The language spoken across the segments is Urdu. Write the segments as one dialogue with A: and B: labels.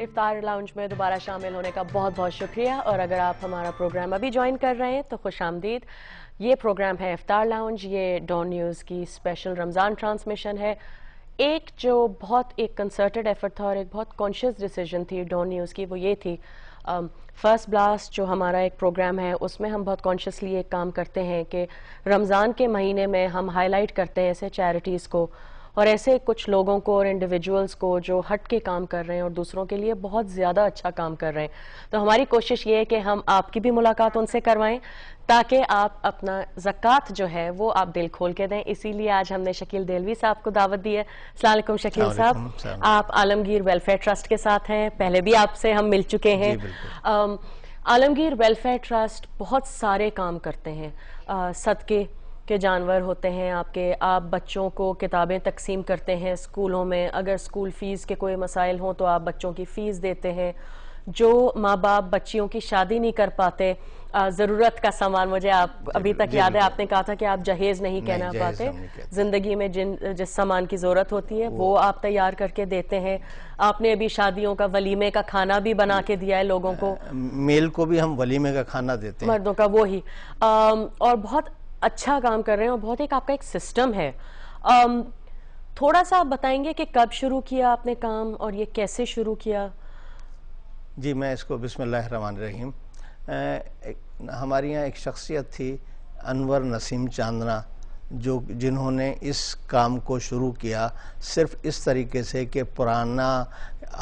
A: افطار لاؤنج میں دوبارہ شامل ہونے کا بہت بہت شکریہ، اور اگر آپ ہمارا پروگرام ابھی جوائن کر رہے ہیں تو خوش آمدید۔ یہ پروگرام ہے افطار لاؤنج، یہ ڈان نیوز کی اسپیشل رمضان ٹرانسمیشن ہے۔ ایک جو بہت ایک کنسرٹڈ ایفرٹ تھا اور ایک بہت کانشیس ڈیسیجن تھی ڈان نیوز کی، وہ یہ تھی فرسٹ بلاسٹ جو ہمارا ایک پروگرام ہے اس میں ہم بہت کانشیسلی ایک کام کرتے ہیں کہ رمضان کے مہینے میں ہم ہائی لائٹ کرتے ہیں ایسے چیریٹیز کو اور ایسے کچھ لوگوں کو اور انڈیویجولز کو جو ہٹ کے کام کر رہے ہیں اور دوسروں کے لیے بہت زیادہ اچھا کام کر رہے ہیں۔ تو ہماری کوشش یہ ہے کہ ہم آپ کی بھی ملاقات ان سے کروائیں تاکہ آپ اپنا زکوٰۃ جو ہے وہ آپ دل کھول کے دیں۔ اسی لیے آج ہم نے شکیل دہلوی صاحب کو دعوت دی ہے۔ السلام علیکم شکیل صاحب، آپ عالمگیر ویلفیئر ٹرسٹ کے ساتھ ہیں، پہلے بھی آپ سے ہم مل چکے ہیں۔ عالمگیر ویلفیئر ٹرسٹ بہت سارے کام کرتے ہیں، صدقے کے جانور ہوتے ہیں آپ بچوں کو کتابیں تقسیم کرتے ہیں اسکولوں میں، اگر اسکول فیس کے کوئی مسائل ہوں تو آپ بچوں کی فیس دیتے ہیں، جو ماں باپ بچیوں کی شادی نہیں کر پاتے، ضرورت کا سامان، مجھے آپ ابھی تک یاد ہے آپ نے کہا تھا کہ آپ جہیز نہیں کہنا پاتے، زندگی میں جس سامان کی ضرورت ہوتی ہے وہ آپ تیار کر کے دیتے ہیں۔ آپ نے ابھی شادیوں کا ولیمے کا کھانا بھی بنا کے دیا ہے لوگوں کو،
B: میل کو بھی ہم ولیمے کا کھانا دیتے ہیں،
A: مردوں کا وہی، اور بہت اچھا کام کر رہے ہیں اور بہت آپ کا ایک سسٹم ہے۔ تھوڑا سا آپ بتائیں گے کہ کب شروع کیا آپ نے کام اور یہ کیسے شروع کیا؟
B: جی میں اس کو بسم اللہ الرحمن الرحیم، ہمارے یہاں ایک شخصیت تھی انور نسیم چاندنا جنہوں نے اس کام کو شروع کیا صرف اس طریقے سے کہ پرانا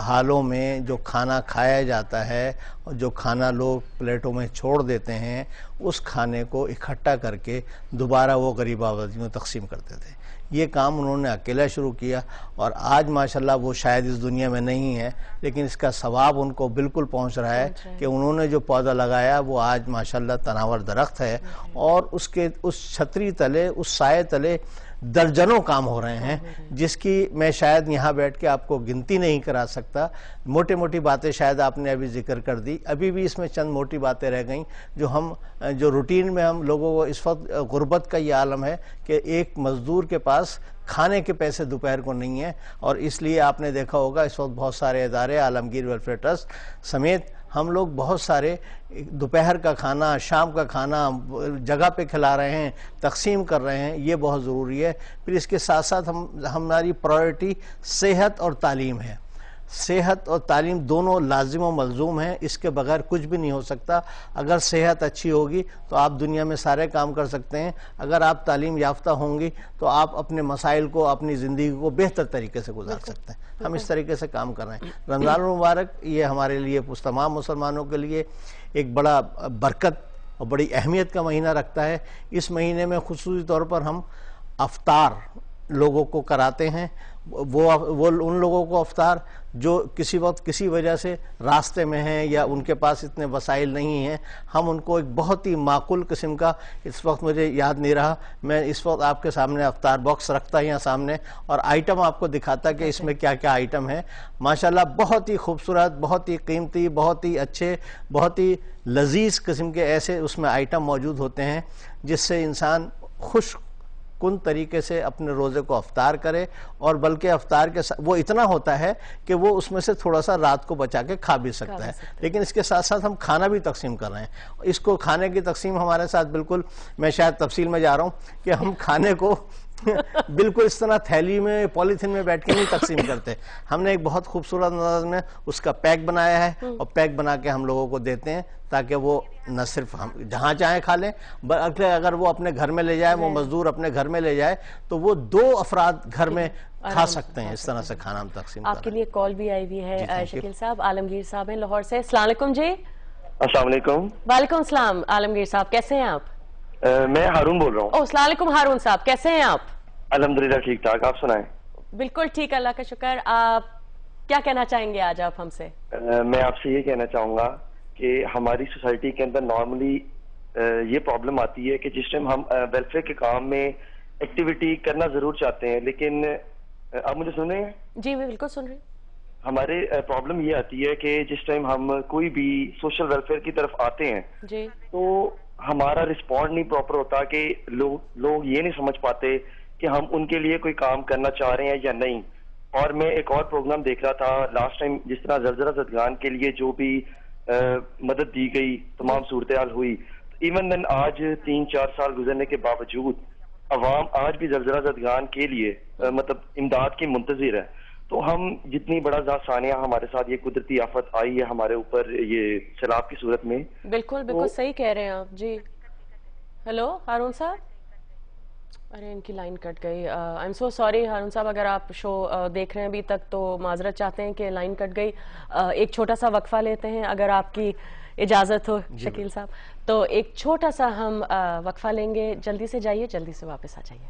B: حالوں میں جو کھانا کھایا جاتا ہے اور جو کھانا لوگ پلیٹوں میں چھوڑ دیتے ہیں اس کھانے کو اکٹھا کر کے دوبارہ وہ غریب آبادیوں میں تقسیم کرتے تھے۔ یہ کام انہوں نے اکیلا شروع کیا اور آج ماشاءاللہ وہ شاید اس دنیا میں نہیں ہے، لیکن اس کا ثواب ان کو بالکل پہنچ رہا ہے کہ انہوں نے جو پودا لگایا وہ آج ماشاءاللہ تناور درخت ہے، اور اس چھتری تلے، اس سائے تلے درجنوں کام ہو رہے ہیں جس کی میں شاید یہاں بیٹھ کے آپ کو گنتی نہیں کرا سکتا۔ موٹی موٹی باتیں شاید آپ نے ابھی ذکر کر دی، ابھی بھی اس میں چند موٹی باتیں رہ گئیں جو روٹین میں ہم لوگوں کو اس وقت غربت کا یہ عالم ہے کہ ایک مزدور کے پاس کھانے کے پیسے دوپہر کو نہیں ہیں، اور اس لیے آپ نے دیکھا ہوگا اس وقت بہت سارے ادارے عالمگیر ویلفیئر ٹرسٹ سمیت ہم لوگ بہت سارے دوپہر کا کھانا، شام کا کھانا جگہ پہ کھلا رہے ہیں، تقسیم کر رہے ہیں، یہ بہت ضروری ہے۔ پھر اس کے ساتھ ساتھ ہماری پرائورٹی صحت اور تعلیم ہے۔ صحت اور تعلیم دونوں لازم و ملزوم ہیں، اس کے بغیر کچھ بھی نہیں ہو سکتا۔ اگر صحت اچھی ہوگی تو آپ دنیا میں سارے کام کر سکتے ہیں، اگر آپ تعلیم یافتہ ہوں گی تو آپ اپنے مسائل کو، اپنی زندگی کو بہتر طریقے سے گزار سکتے ہیں۔ ہم اس طریقے سے کام کر رہے ہیں۔ رمضان المبارک یہ ہمارے لیے تمام مسلمانوں کے لیے ایک بڑا برکت اور بڑی اہمیت کا مہینہ رکھتا ہے۔ اس مہینے میں خصوصی طور پر ہم افطار لوگوں کو کراتے ہیں، وہ ان لوگوں کو افطار جو کسی وقت کسی وجہ سے راستے میں ہیں یا ان کے پاس اتنے وسائل نہیں ہیں، ہم ان کو ایک بہت ہی معقول قسم کا، اس وقت مجھے یاد نہیں رہا، میں اس وقت آپ کے سامنے افطار باکس رکھتا یہاں سامنے اور آئٹم آپ کو دکھاتا کہ اس میں کیا کیا آئٹم ہے۔ ماشاءاللہ بہت ہی خوبصورت، بہت ہی قیمتی، بہت ہی اچھے، بہت ہی لذیذ قسم کے ایسے اس میں آئٹم موجود ہوتے ہیں جس سے انسان خوش کن طریقے سے اپنے روزے کو افطار کرے، اور بلکہ افطار کے وہ اتنا ہوتا ہے کہ وہ اس میں سے تھوڑا سا رات کو بچا کے کھا بھی سکتا ہے۔ لیکن اس کے ساتھ ساتھ ہم کھانا بھی تقسیم کر رہے ہیں۔ اس کو کھانے کی تقسیم ہمارے ساتھ بالکل، میں شاید تفصیل میں جا رہا ہوں کہ ہم کھانے کو بالکل اس طرح تھیلی میں پولیتھین میں بیٹھ کے نہیں تقسیم کرتے، ہم نے ایک بہت خوبصورت انداز میں اس کا پیک بنایا ہے اور پیک بنا کے ہم لوگوں کو دیتے ہیں تاکہ وہ نہ صرف ہم جہاں چاہیں کھا لیں، بلکہ اگر وہ اپنے گھر میں لے جائے، وہ مزدور اپنے گھر میں لے جائے تو وہ 2 افراد گھر میں کھا سکتے ہیں۔ اس طرح سے کھانا ہم تقسیم
A: آپ کے لیے کال بھی آئی ہوئی ہے شکیل صاحب، عالمگیر صاحب ہیں لاہور سے۔ السلام علیکم جی۔
C: السلام علیکم۔
A: وعلیکم السلام عالمگیر صاحب، کیسے ہیں آپ؟
C: میں ہارون بول رہا ہوں۔
A: السلام علیکم ہارون صاحب، کیسے ہیں آپ؟
C: الحمدللہ ٹھیک ٹھاک، آپ سنائیں؟
A: بالکل ٹھیک، اللہ کا شکر۔ آپ کیا کہنا چاہیں گے آج آپ ہم سے؟
C: میں آپ سے یہ کہنا چاہوں گا کہ ہماری سوسائٹی کے اندر نارملی یہ پرابلم آتی ہے کہ جس ٹائم ہم ویلفیئر کے کام میں ایکٹیویٹی کرنا ضرور چاہتے ہیں، لیکن آپ مجھے سن رہے ہیں؟
A: جی میں بالکل سن رہی ہوں۔
C: ہمارے پرابلم یہ آتی ہے کہ جس ٹائم ہم کوئی بھی سوشل ویلفیئر کی طرف آتے ہیں
A: جی
C: تو ہمارا رسپونڈ نہیں پراپر ہوتا، کہ لوگ یہ نہیں سمجھ پاتے کہ ہم ان کے لیے کوئی کام کرنا چاہ رہے ہیں یا نہیں۔ اور میں ایک اور پروگرام دیکھ رہا تھا لاسٹ ٹائم، جس طرح زلزلہ زدگان کے لیے جو بھی مدد دی گئی، تمام صورتحال ہوئی، ایون دین آج 3-4 سال گزرنے کے باوجود عوام آج بھی زلزلہ زدگان کے لیے مطلب امداد کی منتظر ہے. تو ہم جتنی بڑا ثانیہ ہمارے ساتھ یہ قدرتی آفت آئی ہے ہمارے اوپر یہ سیلاب کی صورت میں.
A: بالکل بالکل صحیح کہہ رہے ہیں آپ. جی ہیلو ہارون صاحب. ارے ان کی لائن کٹ گئی. I am so sorry Haroon sahib, اگر آپ شو دیکھ رہے ہیں ابھی تک تو معذرت چاہتے ہیں کہ لائن کٹ گئی. ایک چھوٹا سا وقفہ لیتے ہیں اگر آپ کی اجازت ہو شکیل صاحب. تو ایک چھوٹا سا ہم وقفہ لیں گے. جلدی سے جائیے، جلدی سے واپس آ جائیے.